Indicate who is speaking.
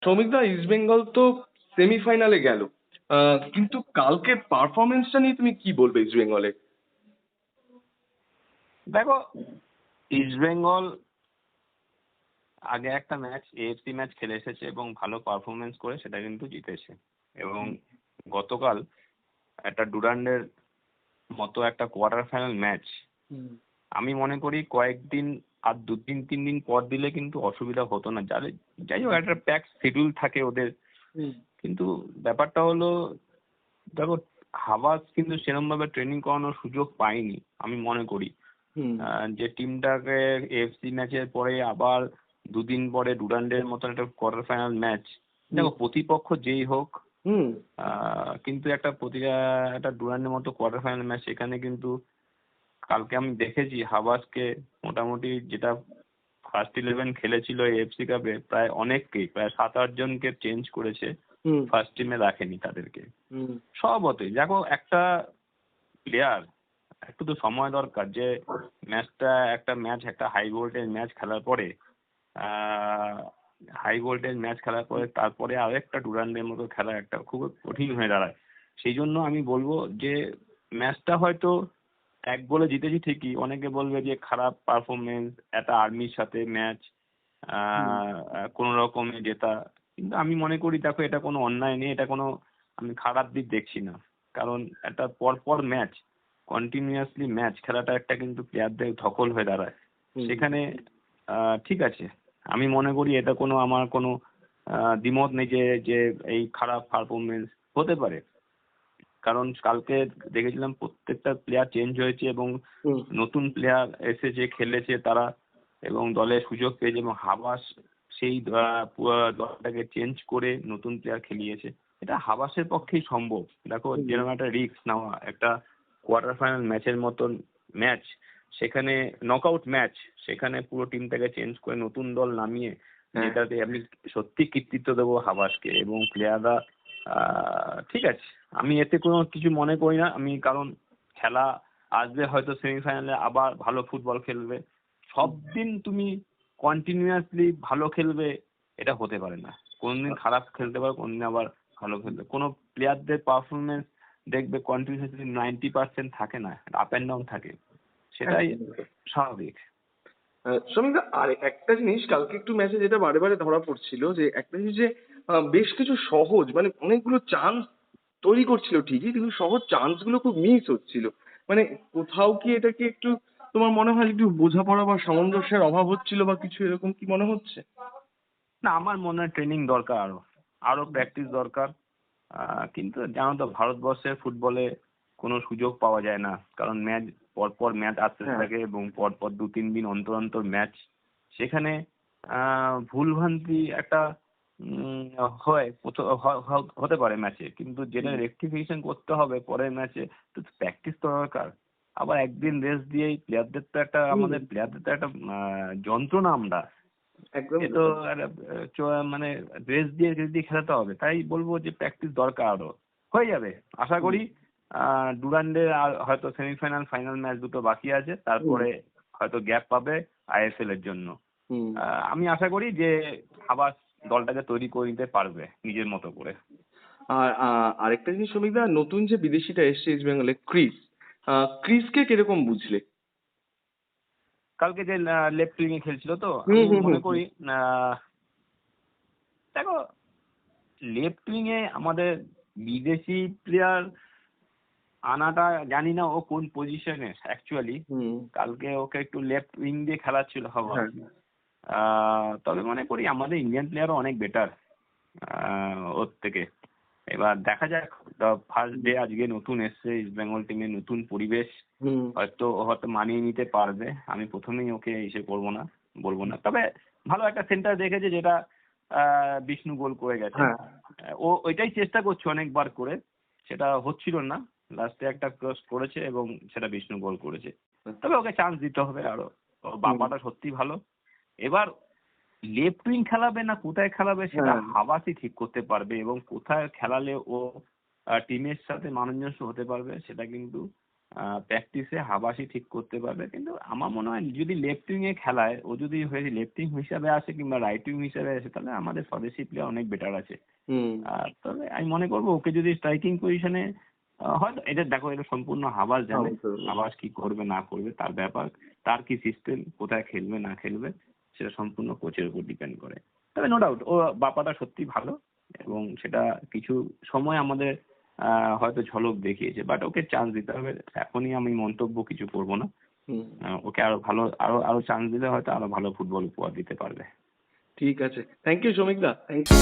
Speaker 1: শ্রমিকদা, east Bengal তো সেমিফাইনালে গেল, কিন্তু কালকের পারফরমেন্সটা নিয়ে তুমি কি বলবে ইস্ট বেঙ্গলে?
Speaker 2: দেখো, ইস্টবেঙ্গল আগে একটা ম্যাচ, এএফসি ম্যাচ খেলে এসেছে এবং ভালো পারফরমেন্স করে সেটা কিন্তু জিতেছে। এবং গতকাল একটা ডুরান্ডের মতো একটা কোয়ার্টার ফাইনাল ম্যাচ, আমি মনে করি কয়েকদিন আর 2-3 দিন পর দিলে কিন্তু অসুবিধা হতো না। যাই হোক, একটা প্যাক শিডিউল থাকে ওদের, কিন্তু ব্যাপারটা হলো, দেখো, হাবাস কিন্তু সেরকম ভাবে ট্রেনিং করানোর সুযোগ পায়নি আমি মনে করি। যে টিমটাকে এএফসি ম্যাচের পরে আবার 2 দিন পরে ডুরান্ডের মতন একটা কোয়ার্টার ফাইনাল ম্যাচ, দেখো প্রতিপক্ষ যেই হোক, কিন্তু একটা ডুরান্ডের মতো কোয়ার্টার ফাইনাল ম্যাচ, সেখানে কিন্তু কালকে আমি দেখেছি হাবাসকে মোটামুটি যেটা ফার্স্ট 11 খেলেছিল এএফসি কাপে, প্রায় 7-8 জনকে চেঞ্জ করেছে, ফার্স্ট টিমে রাখেনি তাদেরকে। স্বভাবতই দেখো, একটা প্লেয়ার একটু তো সময় দরকার, যে একটা হাই ভোল্টেজ ম্যাচ খেলার পরে, তারপরে আরেকটা ডুরান্ডের মতো খেলা একটা খুব কঠিন হয়ে দাঁড়ায়। সেই জন্য আমি বলবো যে ম্যাচটা হয়তো 1 গোলে জিতেছি ঠিকই, অনেকে বলবে যে খারাপ পারফরমেন্স, একটা আর্মির সাথে ম্যাচ, কোন রকমে জেতা, কিন্তু আমি মনে করি দেখো, এটা কোনো অন্যায় নেই, এটা কোনো আমি খারাপ দিক দেখছি না। কারণ একটা পরপর ম্যাচ, কন্টিনিউয়াসলি ম্যাচ খেলাটা একটা কিন্তু প্লেয়ারদের ধকল হয়ে দাঁড়ায়। সেখানে ঠিক আছে, আমি মনে করি এটা আমার কোনো দ্বিমত নেই যে যে এই খারাপ পারফরমেন্স হতে পারে। কারণ কালকে দেখেছিলাম প্রত্যেকটা প্লেয়ার চেঞ্জ হয়েছে এবং নতুন প্লেয়ার এসেছে, খেলেছে তারা, এবং দলে সুযোগ পেয়েছে, এবং হাবাস সেই পুরো দলটাকে চেঞ্জ করে নতুন প্লেয়ার খেলিয়েছে। এটা হাবাসের পক্ষেই সম্ভব। দেখো, যেরকম একটা রিস্ক নেওয়া, একটা কোয়ার্টার ফাইনাল ম্যাচের মতন ম্যাচ, সেখানে নকআউট ম্যাচ, সেখানে পুরো টিমটাকে চেঞ্জ করে নতুন দল নামিয়ে, যেটাতে আমি সত্যি কৃতিত্ব দেবো হাবাসকে এবং প্লেয়াররা। ঠিক আছে, আমি এতে কোনো কিছু মনে করি না। কারণ খেলা আসবে, হয়তো সেমিফাইনালে আবার ভালো ফুটবল খেলবে। সব দিন তুমি কন্টিনিউয়াসলি ভালো খেলবে এটা হতে পারে না। কোনদিন খারাপ খেলতে পারে, কোনদিন আবার ভালো খেলবে। কোনো প্লেয়ারদের পারফরমেন্স দেখবে কন্টিনিউয়াসলি 90% থাকে না, আপ অ্যান্ড ডাউন থাকে, সেটাই স্বাভাবিক।
Speaker 1: শ্রমিকদা, আর একটা জিনিস কালকে একটু ম্যাচে যেটা বারে বারে ধরা পড়ছিল, যে একটা জিনিস যে বেশ কিছু সহজ, মানে অনেকগুলো চান্স তৈরি করছিল ঠিকই, কিন্তু সহজ চান্স গুলো খুব মিস হচ্ছিল। মানে কোথাও কি এটা কি একটু তোমার মনে হয় একটু বোঝাপড়া বা সামঞ্জস্যের অভাব হচ্ছিল, বা কিছু এরকম কি মনে হচ্ছে?
Speaker 2: না, আমার মনে হয় ট্রেনিং দরকার, আরো আরো প্র্যাকটিস দরকার। কিন্তু জানো তো, ভারতবর্ষের ফুটবলে কোনো সুযোগ পাওয়া যায় না, কারণ ম্যাচ পরপর ম্যাচ আসতে থাকে এবং পরপর 2-3 দিন অন্তর অন্তর ম্যাচ। সেখানে ভুলভ্রান্তি একটা হয়, হতে পারে ম্যাচে, কিন্তু যেটা রেকটিফিকেশন করতে হবে পরের ম্যাচে, তো প্র্যাকটিস তো দরকার। আবার একদিন রেস্ট দিয়েই আমাদের প্লেয়ারদের তো একটা যন্ত্রণা আমরা,
Speaker 1: একদম।
Speaker 2: এ তো একটা মানে রেস্ট দিয়ে যদি খেলাতে হবে, তাই বলবো যে প্র্যাকটিস দরকার আরো। হয়ে যাবে আশা করি। ডুরান্ডে আর হয়তো সেমিফাইনাল ফাইনাল ম্যাচ দুটো বাকি আছে, তারপরে হয়তো গ্যাপ পাবে আইএসএল এর জন্য। আমি আশা করি যে আবার দলটাকে তৈরি করে নিতে পারবে নিজের মতো করে।
Speaker 1: আর আরেকটা জিনিস শ্রমিকদা, নতুন যে বিদেশিটা এসছে ইস্ট বেঙ্গলে, ক্রিসকে কিরকম বুঝলে?
Speaker 2: কালকে যে লেফট উইং এ খেলছিল, তো
Speaker 1: হুম
Speaker 2: আমি
Speaker 1: হুম হুম
Speaker 2: মনে করি, দেখো, লেফট উইং এ আমাদের বিদেশি প্লেয়ার আনাটা, জানি না ও কোন পজিশনে অ্যাকচুয়ালি। কালকে ওকে একটু লেফট উইং দিয়ে খেলাচ্ছিল হওয়া। তবে মনে করি আমাদের ইন্ডিয়ান প্লেয়ারও অনেক বেটার ওর থেকে। এবার দেখা যাক, ফার্স্ট ডে আজকে নতুন এসছে ইস্ট বেঙ্গল টিমে, নতুন পরিবেশ, হয়তো মানিয়ে নিতে পারবে। আমি প্রথমেই ওকে ইসে বলবো না, তবে ভালো একটা সেন্টার দেখেছে, যেটা বিষ্ণু গোল করে গেছে। ও ওইটাই চেষ্টা করছে অনেকবার করে, সেটা হচ্ছিল না, লাস্টে একটা ক্রস করেছে এবং সেটা বিষ্ণু গোল করেছে। তবে ওকে চান্স দিতে হবে আরো, ওর বাপাটা সত্যি ভালো। এবার লেফট উইং খেলাবে না কোথায় খেলাবে সেটা হাবাসই ঠিক করতে পারবে, এবং কোথায় খেলালে ও টিমের সাথে সামঞ্জস্য হতে পারবে সেটা কিন্তু প্র্যাকটিসে হাবাসি ঠিক করতে পারবে, কিন্তু আমার মনে হয় যদি লেফট উইংয়ে খেলায়, ও যদি লেফট উইং হিসাবে আসে কিংবা রাইট উইং হিসাবে আসে, তাহলে আমাদের স্বদেশি প্লেয়ার অনেক বেটার আছে।
Speaker 1: হুম।
Speaker 2: তবে আমি মনে করবো ওকে যদি স্ট্রাইকিং পজিশনে, হয়তো এটা দেখো, এটা সম্পূর্ণ হাবাস জানে, হাবাস কি করবে না করবে তার ব্যাপার, তার কি সিস্টেম, কোথায় খেলবে না খেলবে সেটা সম্পূর্ণ কোচের উপর ডিপেন্ড করে। তবে নো ডাউট ও বাপাটা সত্যি ভালো, এবং সেটা কিছু সময় আমাদের হয়তো ঝলক দেখিয়েছে, বাট ওকে চান্স দিতে হবে। এখনই আমি মন্তব্য কিছু করব না।
Speaker 1: হুম।
Speaker 2: ওকে আরো ভালো, আরো আরো চান্স দিলে হয়তো আরো ভালো ফুটবল উপহার দিতে পারবে।
Speaker 1: ঠিক আছে, থ্যাংক ইউ শ্রমিক দা, থ্যাংক ইউ।